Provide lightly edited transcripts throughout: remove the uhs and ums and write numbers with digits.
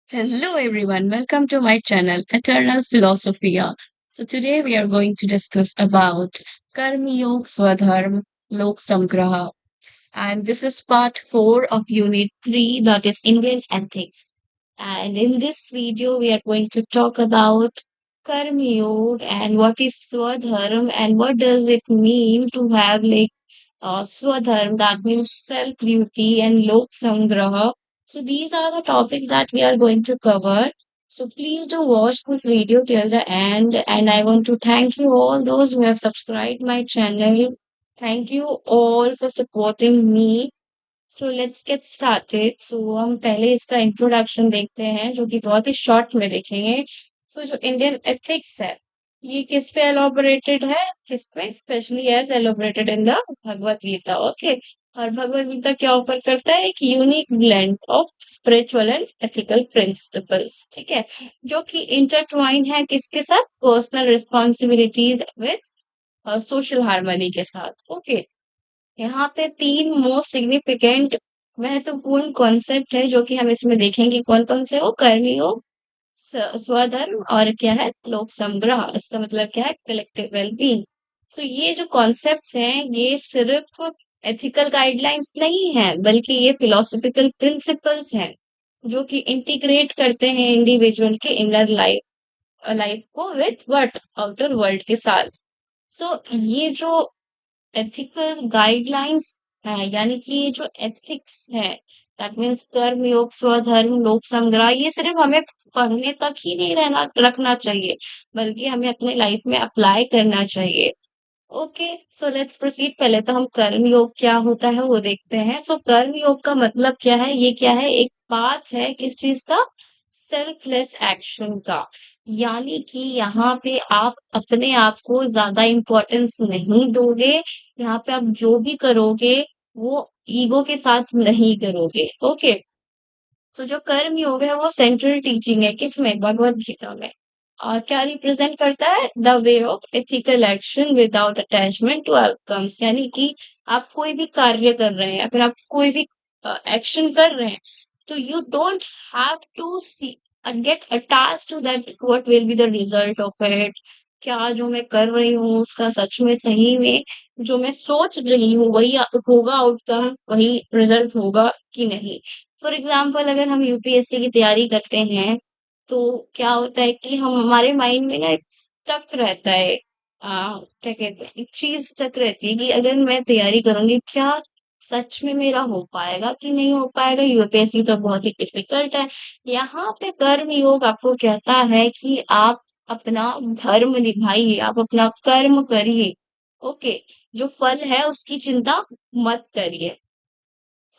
Hello everyone, welcome to my channel Eternal Philosophia. So today we are going to discuss about Karma Yoga Swadharma Lok Samgraha, and this is part 4 of unit 3, that is Indian ethics. And in this video we are going to talk about Karma Yoga and what is Swadharma and what does it mean to have Swadharma, that means self duty, and Lok Sangraha. So these are the topics that we are going to cover. So please do watch this video till the end. And I want to thank you all those who have subscribed my channel. Thank you all for supporting me. So let's get started. So हम पहले इसका introduction देखते हैं जो कि बहुत ही short में देखेंगे. So जो इंडियन एथिक्स है ये किस पे एलोबरेटेड है, किस पे specially as elaborated in the Bhagavad Gita. Okay. और भगवत गीता क्या ऑफर करता है? एक unique blend of spiritual and ethical principles. ठीक है, जो कि इंटरट्वाइन है किसके साथ? Personal responsibilities with social harmony के साथ. ओके. यहाँ पे तीन मोस्ट सिग्निफिकेंट महत्वपूर्ण कॉन्सेप्ट है जो कि हम इसमें देखेंगे. कौन कौन से? वो कर्मयोग, स्वधर्म और क्या है? लोक समग्र. इसका मतलब क्या है? Collective wellbeing. तो ये जो कॉन्सेप्ट्स हैं ये सिर्फ एथिकल गाइडलाइंस नहीं है बल्कि ये फिलोसॉफिकल प्रिंसिपल्स हैं जो कि इंटीग्रेट करते हैं इंडिविजुअल के इनर लाइफ लाइफ को विथ व्हाट आउटर वर्ल्ड के साथ. सो ये जो एथिकल गाइडलाइंस है, यानी कि ये जो एथिक्स है, दैट मीन्स कर्म योग स्वधर्म लोक संग्रह, ये सिर्फ हमें पढ़ने तक ही नहीं रहना रखना चाहिए बल्कि हमें अपने लाइफ में अप्लाई करना चाहिए. ओके. So let's proceed. पहले तो हम कर्म योग क्या होता है वो देखते हैं. सो कर्म योग का मतलब क्या है? ये क्या है? एक पाथ है किस चीज का? सेल्फलेस एक्शन का. यानी कि यहाँ पे आप अपने आप को ज्यादा इम्पोर्टेंस नहीं दोगे. यहाँ पे आप जो भी करोगे वो ईगो के साथ नहीं करोगे. ओके. तो जो कर्म योग है वो सेंट्रल टीचिंग है किसमें? भगवत गीता में. और क्या रिप्रेजेंट करता है? The way of ethical action without attachment to outcomes. यानी कि आप कोई भी कार्य कर रहे हैं या फिर आप कोई भी एक्शन कर रहे हैं तो you don't have to see get attach to that what will be the result of it. क्या जो मैं कर रही हूँ उसका सच में सही में जो मैं सोच रही हूँ वही होगा आउटकम, वही रिजल्ट होगा कि नहीं. फॉर एग्जाम्पल अगर हम यूपीएससी की तैयारी करते हैं तो क्या होता है कि हम हमारे माइंड में ना एक स्टक रहता है. क्या कहते हैं, एक चीज स्टक रहती है कि अगर मैं तैयारी करूंगी क्या सच में मेरा हो पाएगा कि नहीं हो पाएगा. यूपीएससी तो बहुत ही डिफिकल्ट है. यहाँ पे कर्म योग आपको कहता है कि आप अपना धर्म निभाइए, आप अपना कर्म करिए. ओके. जो फल है उसकी चिंता मत करिए.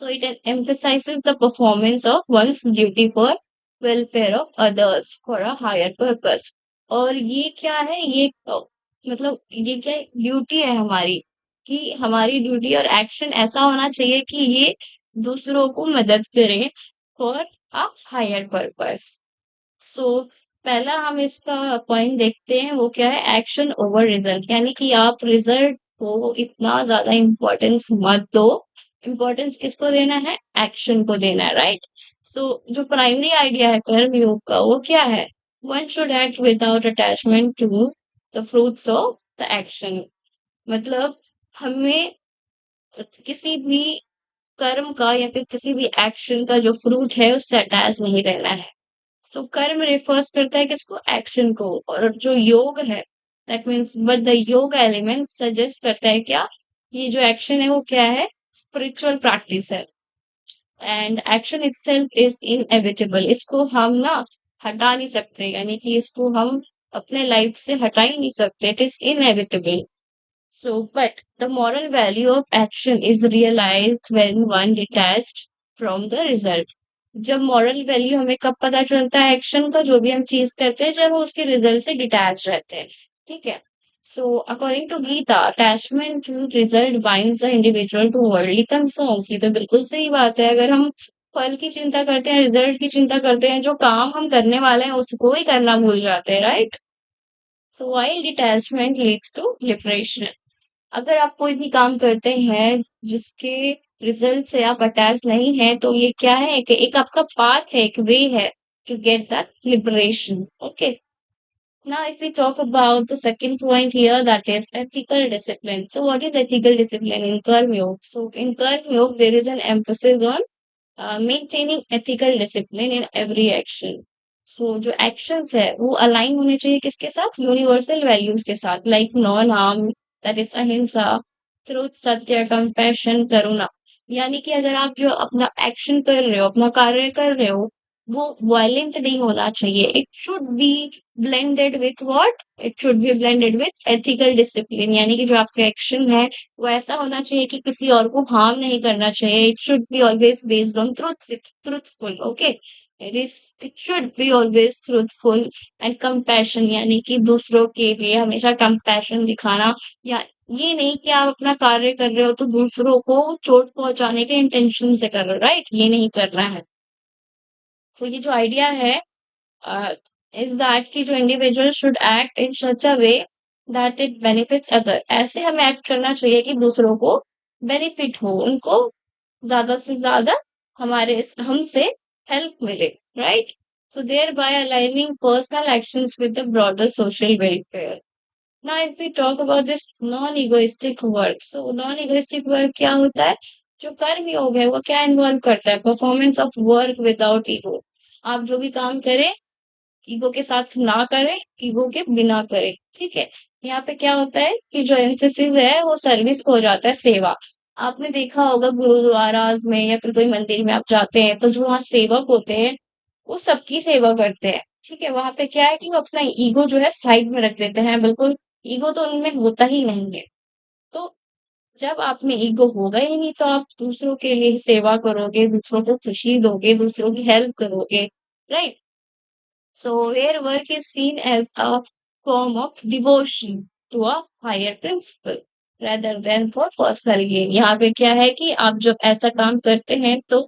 So it emphasizes the performance of one's duty for welfare of others for a higher purpose. और ये क्या है? ये मतलब ये क्या ड्यूटी है हमारी, कि हमारी ड्यूटी और एक्शन ऐसा होना चाहिए कि ये दूसरों को मदद करे फॉर अ हायर पर्पस. सो पहला हम इसका पॉइंट देखते हैं वो क्या है? Action over result. यानी कि आप रिजल्ट को इतना ज्यादा इम्पोर्टेंस मत दो. इम्पोर्टेंस किसको देना है? एक्शन को देना है. राइट. सो जो प्राइमरी आइडिया है कर्म योग का वो क्या है? One should act without attachment to the fruits of the action. मतलब हमें किसी भी कर्म का या फिर किसी भी एक्शन का जो फ्रूट है उससे अटैच नहीं रहना है. तो कर्म रिफर्स करता है किसको? एक्शन को. और जो योग है दैट मीन्स बट द योग एलिमेंट सजेस्ट करता है क्या? ये जो एक्शन है वो क्या है? स्पिरिचुअल प्रैक्टिस है. And action itself is inevitable. इसको हम ना हटा नहीं सकते, यानी कि इसको हम अपने लाइफ से हटा ही नहीं सकते. It is inevitable. So, but the moral value of action is realized when one detached from the result. जब मॉरल वैल्यू हमें कब पता चलता है एक्शन का? जो भी हम चीज करते हैं जब हम उसके रिजल्ट से डिटैच रहते हैं. ठीक है. So according to Gita attachment to result binds the individual to worldly concerns. ये तो बिल्कुल सही बात है. अगर हम फल की चिंता करते हैं, रिजल्ट की चिंता करते हैं, जो काम हम करने वाले हैं उसको ही करना भूल जाते हैं. Right. So while detachment leads to liberation. अगर आप कोई भी काम करते हैं जिसके रिजल्ट से आप अटैच नहीं है तो ये क्या है? एक आपका पाथ है, एक वे है to get that liberation. Okay. Now, if we talk about the second point here, that is ethical discipline. So, what is ethical discipline in Karma Yoga? So, in Karma Yoga, there is an emphasis on maintaining ethical discipline in every action. So, जो actions है वो align होने चाहिए किसके साथ? Universal values के साथ, like non harm, that is अहिंसा, ट्रुथ, सत्य, कंपैशन, करुणा। यानी कि अगर आप जो अपना एक्शन कर रहे हो, अपना कार्य कर रहे हो, वो वायलेंट नहीं होना चाहिए। It should be blended with what? It should be blended with ethical discipline, यानी कि जो आपका एक्शन है वो ऐसा होना चाहिए कि किसी और को हार्म नहीं करना चाहिए। It should be always based on truthful. Okay, it should be always truthful and compassion, यानी कि दूसरों के लिए हमेशा कंपैशन दिखाना। या ये नहीं कि आप अपना कार्य कर रहे हो तो दूसरों को चोट पहुंचाने के इंटेंशन से कर रहे हो, राइट? ये नहीं करना है। तो ये जो आइडिया है इज दैट कि जो individual should act in such a way that it benefits other. ऐसे हमें एक्ट करना चाहिए कि दूसरों को बेनिफिट हो, उनको ज्यादा से ज्यादा हमसे हेल्प मिले, right? So thereby aligning personal actions with the broader social welfare. Now, if we talk about this non-egoistic work, so non-egoistic work क्या होता है? जो कर्म योग है वो क्या इन्वॉल्व करता है? Performance of work without ego. आप जो भी काम करें ईगो के साथ ना करें, ईगो के बिना करें, ठीक है? यहाँ पे क्या होता है कि जो एम्फेसिस है वो सर्विस को हो जाता है, सेवा। आपने देखा होगा गुरुद्वाराज में या फिर कोई मंदिर में आप जाते हैं तो जो वहाँ सेवक होते हैं वो सबकी सेवा करते हैं, ठीक है? वहां पे क्या है कि वो अपना ईगो जो है साइड में रख देते हैं, बिल्कुल ईगो तो उनमें होता ही नहीं है। तो जब आप में ईगो होगा ही नहीं तो आप दूसरों के लिए सेवा करोगे, दूसरों को खुशी दोगे, दूसरों की हेल्प करोगे, right? So where work is seen as a form of devotion to a higher principle rather than for personal gain। यहाँ पे क्या है कि आप जब ऐसा काम करते हैं तो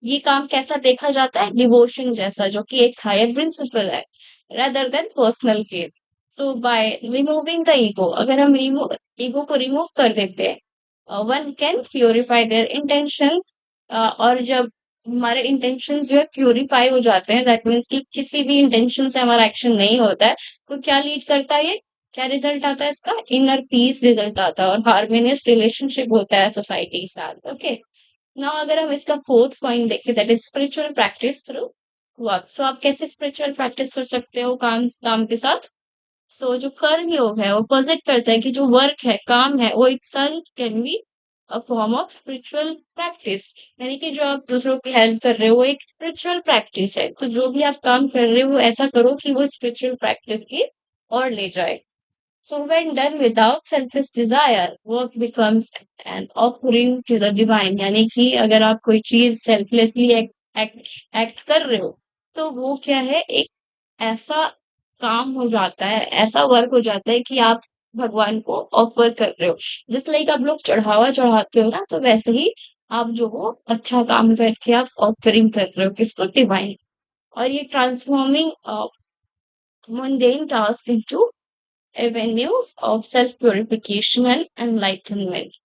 ये काम कैसा देखा जाता है? डिवोशन जैसा, जो कि एक हायर प्रिंसिपल है, rather than personal gain। So by removing the ego, अगर हम ईगो को रिमूव कर देते हैं, one can purify their intentions। और जब हमारे इंटेंशंस जो है प्यूरिफाई हो जाते हैं, दैट मीन्स कि किसी भी इंटेंशन से हमारा एक्शन नहीं होता है, तो क्या लीड करता है ये? क्या रिजल्ट आता है इसका? इनर पीस रिजल्ट आता है और हार्मोनियस रिलेशनशिप होता है सोसाइटी के साथ। ओके, नाउ अगर हम इसका फोर्थ पॉइंट देखें, that is spiritual practice through work. So आप कैसे स्पिरिचुअल प्रैक्टिस कर सकते हो काम काम के साथ? सो जो कर्म योग है वो पॉजिट करता है कि जो वर्क है, काम है, वो itself can be a form of spiritual practice. यानी कि जो आप दूसरों की हेल्प कर रहे हो वो एक स्पिरिचुअल प्रैक्टिस है। तो जो भी आप काम कर रहे हो ऐसा करो कि वो स्पिरिचुअल प्रैक्टिस की ओर ले जाए। So when done without selfish desire, work becomes an offering to the divine। यानी कि अगर आप कोई चीज सेल्फलेसली एक्ट कर रहे हो तो वो क्या है? एक ऐसा काम हो जाता है, ऐसा वर्क हो जाता है कि आप भगवान को ऑफर कर रहे हो। जिस लाइक आप लोग चढ़ावा चढ़ाते हो ना, तो वैसे ही आप जो हो अच्छा काम करके आप ऑफरिंग कर रहे हो किसको? डिवाइन। और ये transforming mundane task into avenues of self-purification and enlightenment।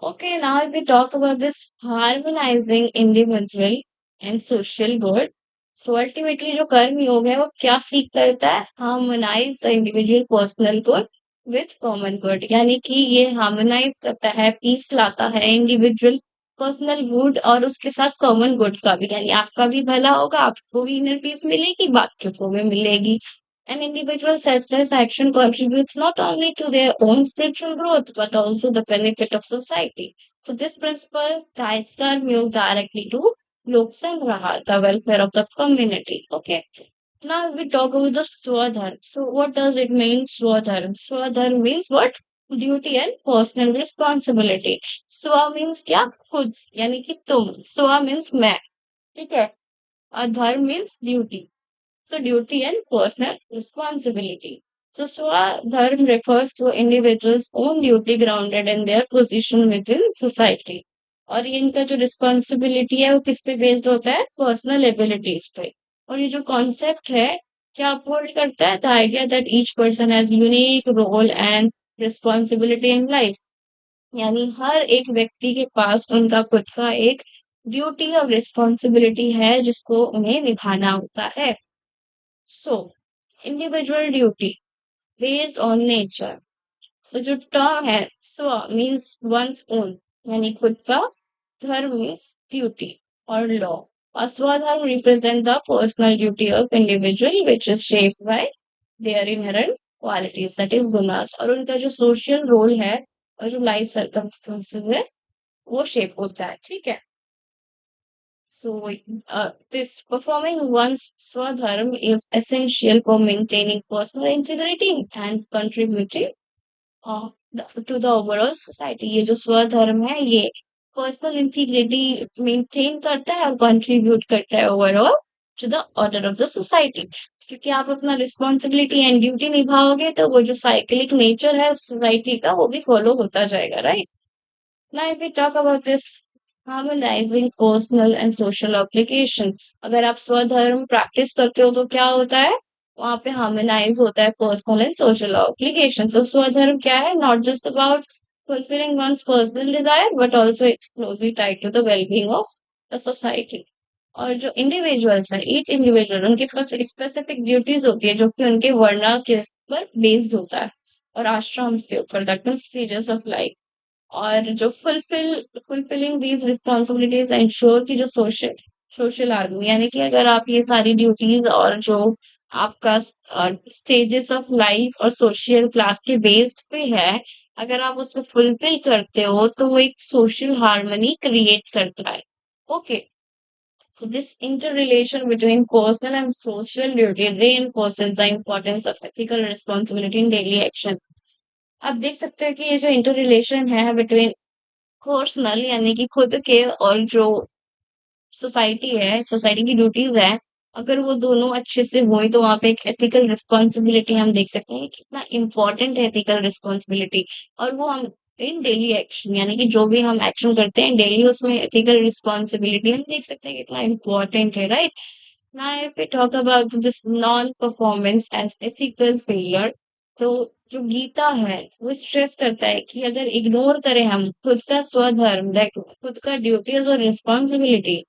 Okay, now if we talk about this harmonizing individual and social good, so ultimately जो कर्म योग है वो क्या सीख करता है? Harmonise the individual personal good with common good. यानी कि ये हार्मोनाइज करता है, पीस लाता है इंडिविजुअल पर्सनल गुड और उसके साथ कॉमन गुड का भी, यानी आपका भी भला होगा, आपको भी इनर पीस मिलेगी, बाकियों को भी मिलेगी। An individual selfless action contributes not only to their own spiritual growth but also the benefit of society। So this principle ties Karma directly to Lok Sangraha, the welfare of the community। Okay. Now we talk about the Swadharma। So what does it mean, Swadharma? Swadharma means what? Duty and personal responsibility। स्व means क्या? खुद, यानी कि तुम। स्व means मैं, ठीक है? और धर्म means duty। So duty and personal responsibility। So Swadharma refers to individuals' own duty grounded in their position within society। और ये इनका जो रिस्पॉन्सिबिलिटी है वो किस पे बेस्ड होता है? पर्सनल एबिलिटीज पे। और ये जो कॉन्सेप्ट है क्या अपहोल्ड करता है? The idea that each person has unique role and responsibility in life. यानी हर एक व्यक्ति के पास उनका खुद का एक ड्यूटी और रिस्पॉन्सिबिलिटी है जिसको उन्हें निभाना होता है। So individual duty based on nature. तो जो टर्म है स्व मीन्स वंस ओन, यानी खुद का, धर्म मीन्स ड्यूटी और लॉ, और स्वधर्म represent the personal duty of individual which is shaped by their inherent qualities that is गुनास, और उनका जो सोशल रोल है और जो लाइफ सर्कमस्टेंसेस है वो शेप होता है, ठीक है। So, this performing one's swadharma is essential for maintaining personal integrity and contributing to the overall society. ये जो स्वधर्म है ये पर्सनल इंटीग्रिटी मेंटेन करता है और कंट्रीब्यूट करता है overall to the order of the society, क्योंकि आप अपना रिस्पॉन्सिबिलिटी एंड ड्यूटी निभाओगे तो वो जो साइक्लिक नेचर है सोसाइटी का वो भी फॉलो होता जाएगा, right. Now, if we talk about this harmonizing personal and social obligation, अगर आप स्वधर्म प्रैक्टिस करते हो तो क्या होता है, वहां पे हार्मोनाइज होता है पर्सनल एंड सोशल ऑब्लिगेशन। तो स्वधर्म क्या है, not just about fulfilling one's personal desire but also it's closely tied to the well-being of the society। और जो इंडिविजुअल्स है, ईच इंडिविजुअल उनके पास स्पेसिफिक ड्यूटीज होती है जो कि उनके वर्णा के ऊपर बेस्ड होता है और आश्रम्स के ऊपर, that means stages of life. और जो फुलफिलिंग दीज रिस्पॉन्सिबिलिटीज एंश्योर की जो सोशल सोशल आर्मी, यानी कि अगर आप ये सारी ड्यूटीज और जो आपका स्टेजेस ऑफ लाइफ और सोशल क्लास के बेस्ड पे है, अगर आप उसको फुलफिल करते हो तो वो एक सोशल हार्मनी क्रिएट करता है। Okay, so this interrelation between personal and social duty reinforces the importance of ethical responsibility in daily action। आप देख सकते हो कि ये जो इंटर रिलेशन है बिटवीन पर्सनल यानी कि खुद के और जो सोसाइटी है, सोसाइटी की ड्यूटीज है, अगर वो दोनों अच्छे से हुई तो वहां पे एक एथिकल रिस्पॉन्सिबिलिटी हम देख सकते हैं कितना इम्पोर्टेंट है एथिकल रिस्पॉन्सिबिलिटी। और वो हम इन डेली एक्शन यानी कि जो भी हम एक्शन करते हैं डेली उसमें एथिकल रिस्पॉन्सिबिलिटी हम देख सकते हैं कितना इम्पोर्टेंट है, right. Now, if we talk about this non-performance as ethical failure, तो जो गीता है वो स्ट्रेस करता है कि अगर इग्नोर करें हम खुद का स्वधर्म, लाइक खुद का ड्यूटीज और responsibility,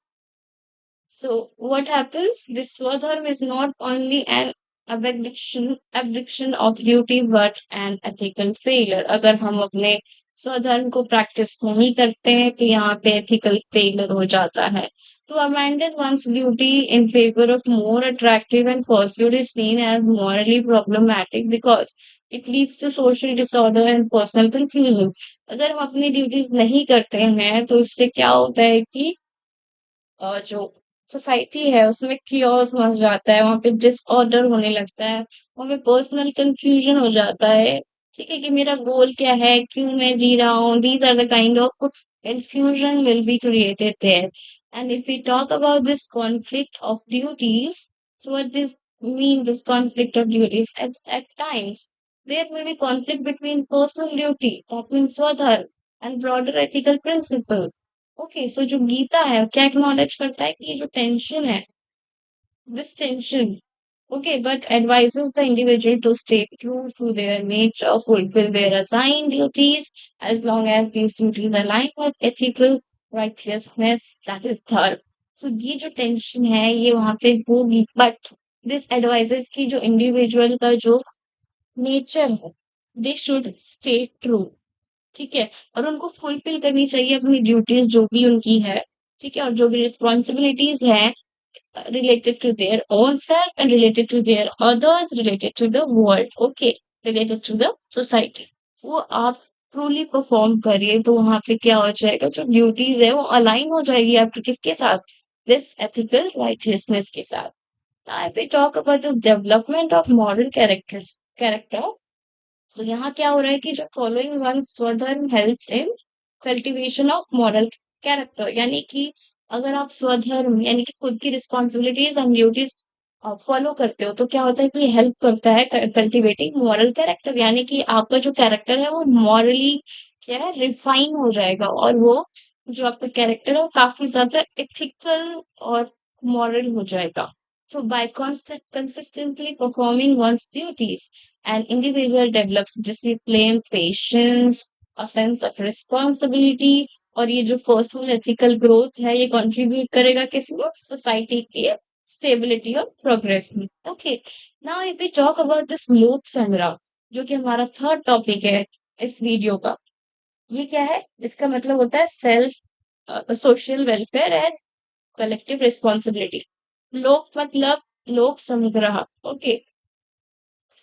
so what happens? This swadharma is not only an abdiction of duty but an ethical failure। अगर हम अपने स्वधर्म को प्रैक्टिस नहीं करते हैं तो यहाँ पे ethical failure हो जाता है। To abandon one's duty in favor of more attractive and pursuit is seen as morally problematic because it leads to social disorder and personal confusion। अगर हम अपनी ड्यूटीज नहीं करते हैं तो इससे क्या होता है कि जो सोसाइटी है उसमें कियोस मच जाता है, वहां पे डिसऑर्डर होने लगता है, वहां पे पर्सनल कंफ्यूजन हो जाता है, ठीक है, कि मेरा गोल क्या है, क्यों मैं जी रहा हूँ, these are the kind of confusion will be created there। And if we talk about this conflict of duties, so what does mean this conflict of duties? At times, there may be conflict between personal duty, that means swadharma, and broader ethical principle। Okay, so जो गीता है क्या acknowledge करता है कि ये जो tension है, this tension, okay, but advises the individual to stay true to their nature, fulfill their assigned duties as long as these duties align with ethical righteousness, that is dharma। So ये जो tension है ये वहां पे होगी, but this advises कि जो individual का जो नेचर है दे शुड स्टे ट्रू, ठीक है, और उनको फुलफिल करनी चाहिए अपनी ड्यूटीज जो भी उनकी है, ठीक है, और जो भी रिस्पॉन्सिबिलिटीज है related to their own self and related to their others, related to the world, okay, related to the society, वो आप ट्रूली परफॉर्म करिए तो वहां पे क्या हो जाएगा, जो ड्यूटीज है वो अलाइन हो जाएगी आपकी किसके साथ, दिस एथिकल राइटियसनेस के साथ। Now, if we talk about the development of moral character, तो यहाँ क्या हो रहा है कि जो फॉलोइंग वन स्वधर्म helps in cultivation of moral character, यानी कि अगर आप स्वधर्म यानी कि खुद की रिस्पॉन्सिबिलिटीज एंड ड्यूटीज फॉलो करते हो तो क्या होता है कि हेल्प करता है कल्टीवेटिंग मॉरल कैरेक्टर, यानी कि आपका जो कैरेक्टर है वो मॉरली क्या है, रिफाइन हो जाएगा, और वो जो आपका कैरेक्टर है वो काफी ज्यादा एथिकल और मॉरल हो जाएगा। So by consistently performing one's duties, an individual develops discipline, patience, a sense of responsibility, और ये जो पर्सनल एथिकल ग्रोथ है ये कंट्रीब्यूट करेगा किसको? सोसाइटी के स्टेबिलिटी और प्रोग्रेस में। Okay, now if we talk about this Lok Sangrah, जो कि हमारा थर्ड टॉपिक है इस वीडियो का, ये क्या है? इसका मतलब होता है self social welfare and collective responsibility. लोक मतलब लोक संग्रह। Okay,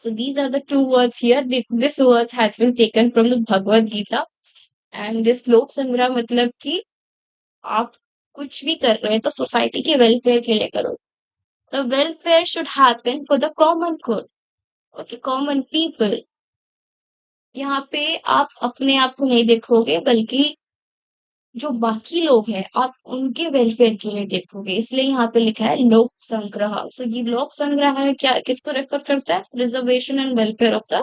so these are the two words here. This word has been taken from the Bhagavad Gita, and this लोक संग्रह मतलब कि आप कुछ भी कर रहे हैं तो सोसाइटी के वेलफेयर के लिए करो। The welfare should happen for the common good, okay, common people. यहाँ पे आप अपने आप को नहीं देखोगे, बल्कि जो बाकी लोग हैं आप उनके वेलफेयर के लिए देखोगे, इसलिए यहाँ पे लिखा है लोक संग्रह। सो ये लोक संग्रह है क्या, किसको रेफर करता है? Preservation and welfare of the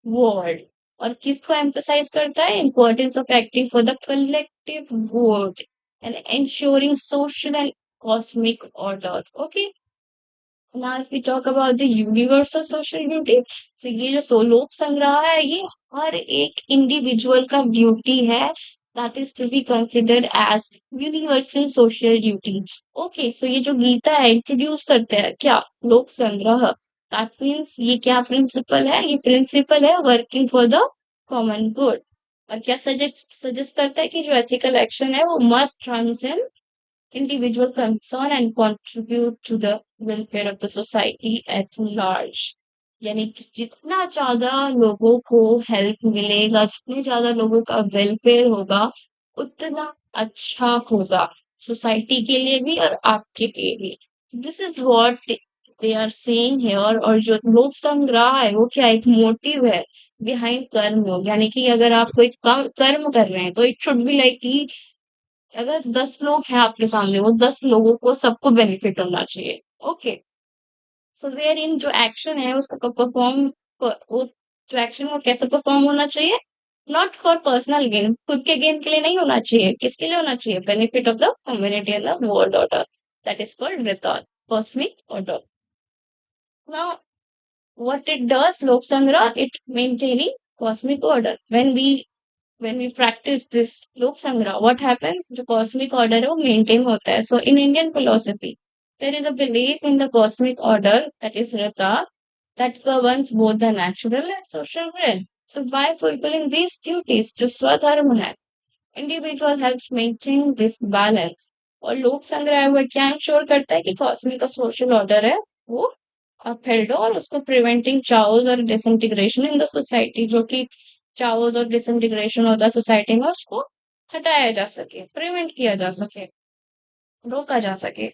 world. और किसको एम्फसाइज करता है? Importance of acting for the collective good and ensuring social and cosmic order. Okay, now if we talk about the universal social duty, so ये जो लोक संग्रह है ये हर एक इंडिविजुअल का ड्यूटी है, that is to be considered as universal social duty. Okay, so ये जो गीता है इंट्रोड्यूस करते हैं क्या? लोक संग्रह। that means ये क्या प्रिंसिपल है? ये प्रिंसिपल है working for the common good. और क्या सजेस्ट करता है कि जो एथिकल एक्शन है वो must transcend individual concern and contribute to the welfare of the society at large। यानी कि जितना ज्यादा लोगों को हेल्प मिलेगा, जितने ज्यादा लोगों का वेलफेयर होगा, उतना अच्छा होगा सोसाइटी के लिए भी और आपके लिए भी। This is what they are saying here. और जो लोक संग्रह है वो क्या एक मोटिव है बिहाइंड कर्म योग, यानी कि अगर आप कोई कर्म कर रहे हैं तो इट शुड बी लाइक कि अगर 10 लोग हैं आपके सामने, वो 10 लोगों को सबको बेनिफिट होना चाहिए। ओके, सो वेयर इन जो एक्शन है उसको परफॉर्म, वो जो एक्शन वो कैसे परफॉर्म होना चाहिए? नॉट फॉर पर्सनल गेन, खुद के गेन के लिए नहीं होना चाहिए। किसके लिए होना चाहिए? Benefit of the community and the world order, that is called रिथॉन, cosmic order. Now what it does, lok sangrah, it maintaining cosmic order. When we practice this lok sangrah, what happens? The cosmic order वो maintain होता है। So in Indian philosophy, there is a belief in the cosmic order, that is Rita, that governs both the natural and social realm. So by fulfilling these duties, जो स्वधर्म है, individual helps maintain this balance। और लोक संग्रह वो क्या ensure करता है कि कॉस्मिक का सोशल ऑर्डर है वो अपहेल्ड हो, और उसको प्रिवेंटिंग चाओस और डिसइंटीग्रेशन इन द सोसाइटी, जो कि चाओस और डिसइंटीग्रेशन होता है सोसाइटी में, उसको हटाया जा सके, प्रिवेंट किया जा सके, रोका जा सके।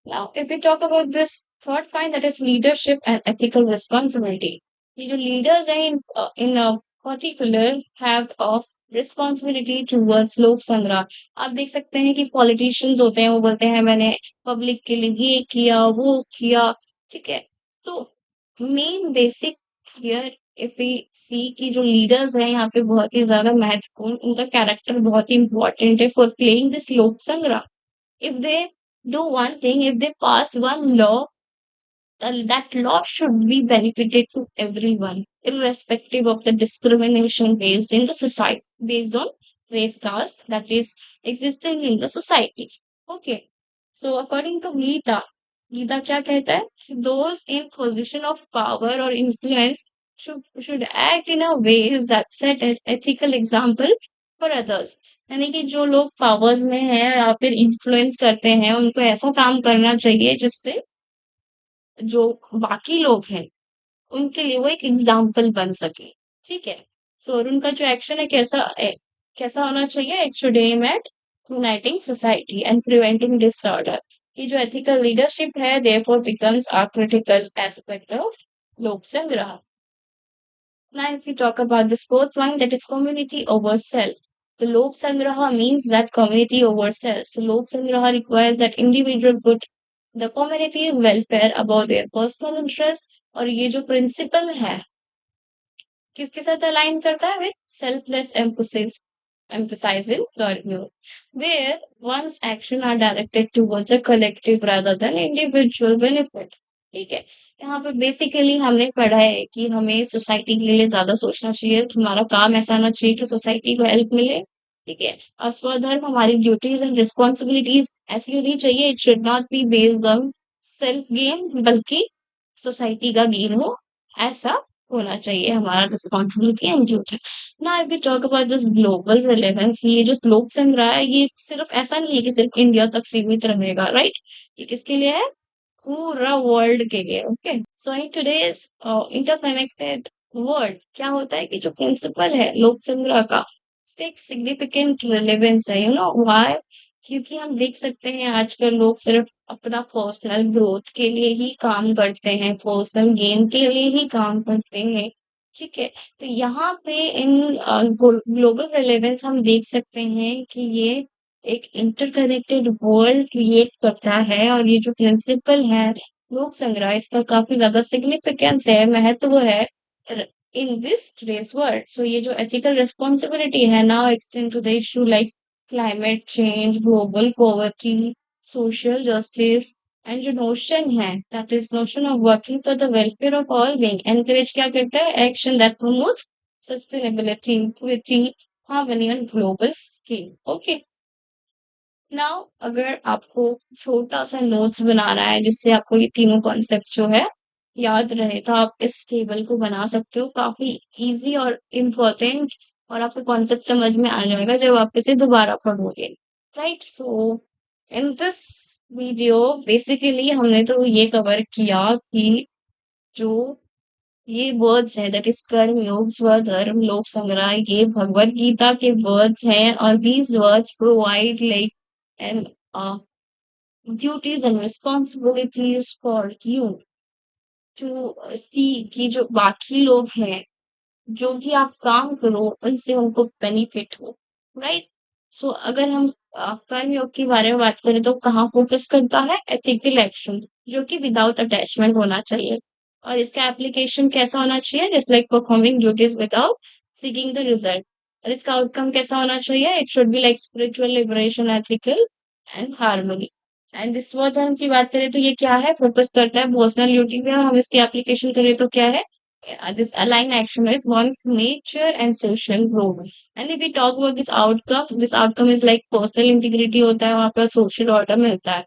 Now, if we talk about this third point, that is leadership and ethical responsibility. ये जो leaders हैं in a particular have of responsibility towards लोक संग्रह। आप देख सकते हैं कि politicians होते हैं, वो बोलते हैं मैंने public के लिए ये किया वो किया, ठीक है। तो main basic here if we see कि जो लीडर्स हैं यहाँ पे बहुत ही ज्यादा महत्वपूर्ण, उनका कैरेक्टर बहुत ही इंपॉर्टेंट है फॉर प्लेइंग दिस लोक संग्रह। if they do one thing, if they pass one law, that law should be benefited to everyone, irrespective of the discrimination based in the society, based on race caste that is existing in the society. Okay. So according to Gita, Gita क्या कहता है? Those in position of power or influence should act in a ways that set an ethical example for others। यानी कि जो लोग powers में हैं या फिर इन्फ्लुएंस करते हैं, उनको ऐसा काम करना चाहिए जिससे जो बाकी लोग हैं उनके लिए वो एक एग्जाम्पल बन सके, ठीक है। सो और उनका जो एक्शन है कैसा होना चाहिए? It should aim at uniting society and preventing disorder. ये जो एथिकल लीडरशिप है therefore becomes a critical aspect of Lok Sangrah. Now, if we talk about this fourth one, that is community over self. The Lok Sangraha means that community over self. So, Lok Sangraha requires that individual put the community welfare above their personal interest। और ये जो principal है किसके साथ align करता है? With selfless emphasis emphasizing value, where one's action are directed towards a collective rather than individual benefit। ठीक है, यहाँ पे बेसिकली हमने पढ़ा है कि हमें सोसाइटी के लिए ज्यादा सोचना चाहिए, हमारा काम ऐसा आना चाहिए कि सोसाइटी को हेल्प मिले, ठीक है। स्वधर्म हमारी ड्यूटीज एंड रिस्पॉन्सिबिलिटीज ऐसी होनी चाहिए, it should not be based on self gain, बल्कि सोसाइटी का गेन हो, ऐसा होना चाहिए हमारा रिस्पॉन्सिबिलिटी एंड ड्यूटी। ना if we talk about this global relevance, ये जो लोक संग्रह है ये सिर्फ ऐसा नहीं है कि सिर्फ इंडिया तक सीमित रहेगा, राइट? ये किसके लिए है? पूरा वर्ल्ड के लिए। Okay, so in today's interconnected world क्या होता है कि जो प्रिंसिपल है लोक संग्रह का, उसका एक सिग्निफिकेंट रिलेवेंस है। You know why? क्योंकि हम देख सकते हैं आजकल लोग सिर्फ अपना पर्सनल ग्रोथ के लिए ही काम करते हैं, पर्सनल गेन के लिए ही काम करते हैं। ठीक है, तो यहाँ पे इन ग्लोबल रिलेवेंस हम देख सकते हैं कि ये एक इंटरकनेक्टेड वर्ल्ड क्रिएट करता है, और ये जो प्रिंसिपल है लोक संग्रह, इसका काफी ज्यादा सिग्निफिकेंस है, महत्व है in this today's world. So ये जो एथिकल रिस्पॉन्सिबिलिटी है now extend to the issue like climate change, global poverty, social justice, and जो नोशन है that is notion of working for the welfare of all being, encourage क्या करता है? Action that promotes sustainability, equity, harmony on global scale. Okay, now अगर आपको छोटा सा notes बनाना है जिससे आपको ये तीनों कॉन्सेप्ट जो है याद रहे, तो आप इस टेबल को बना सकते हो, काफी इजी और इम्पोर्टेंट, और आपको कॉन्सेप्ट समझ में आ जाएगा जब आप इसे दोबारा पढ़ोगे, right? So in this video basically हमने तो ये कवर किया कि जो ये वर्ड्स हैं दैट इज कर्म योग स्वधर्म लोक संग्रह, ये भगवत गीता के वर्ड्स हैं, और these words provide like an duties and responsibilities for you to see कि जो बाकी लोग हैं, जो भी आप काम करो उनसे उनको बेनिफिट हो, राइट? सो अगर हम कर्म योग के बारे में बात करें तो कहाँ फोकस करता है? एथिकल एक्शन, जो कि विदाउट अटैचमेंट होना चाहिए, और इसका एप्लीकेशन कैसा होना चाहिए? Just like performing duties without seeking the result. और इसका आउटकम कैसा होना चाहिए? It should be like spiritual liberation, ethical and harmony. And स्वधर्म की बात करें तो ये क्या है? फोकस करता है पर्सनल ड्यूटी पे, और हम इसकी एप्लीकेशन करें तो क्या है? This align action with one's nature and social growth. And if we talk about this outcome is like personal integrity होता है, वहाँ पर social order मिलता है।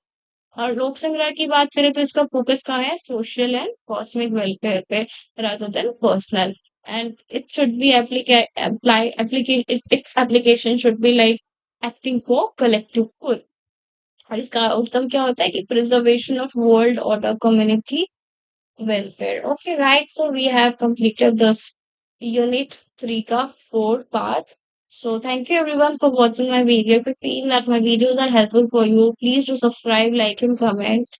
और लोक संग्रह की बात करें तो इसका फोकस कहाँ है? सोशल एंड कॉस्मिक वेलफेयर पे rather than personal. And it should be its application should be like acting for collective good. और इसका आउटकम क्या होता है कि preservation of world order, community welfare. Okay, right. So we have completed this unit 3 ka 4 part. So thank you everyone for watching my video. If you feel that my videos are helpful for you, please do subscribe, like and comment.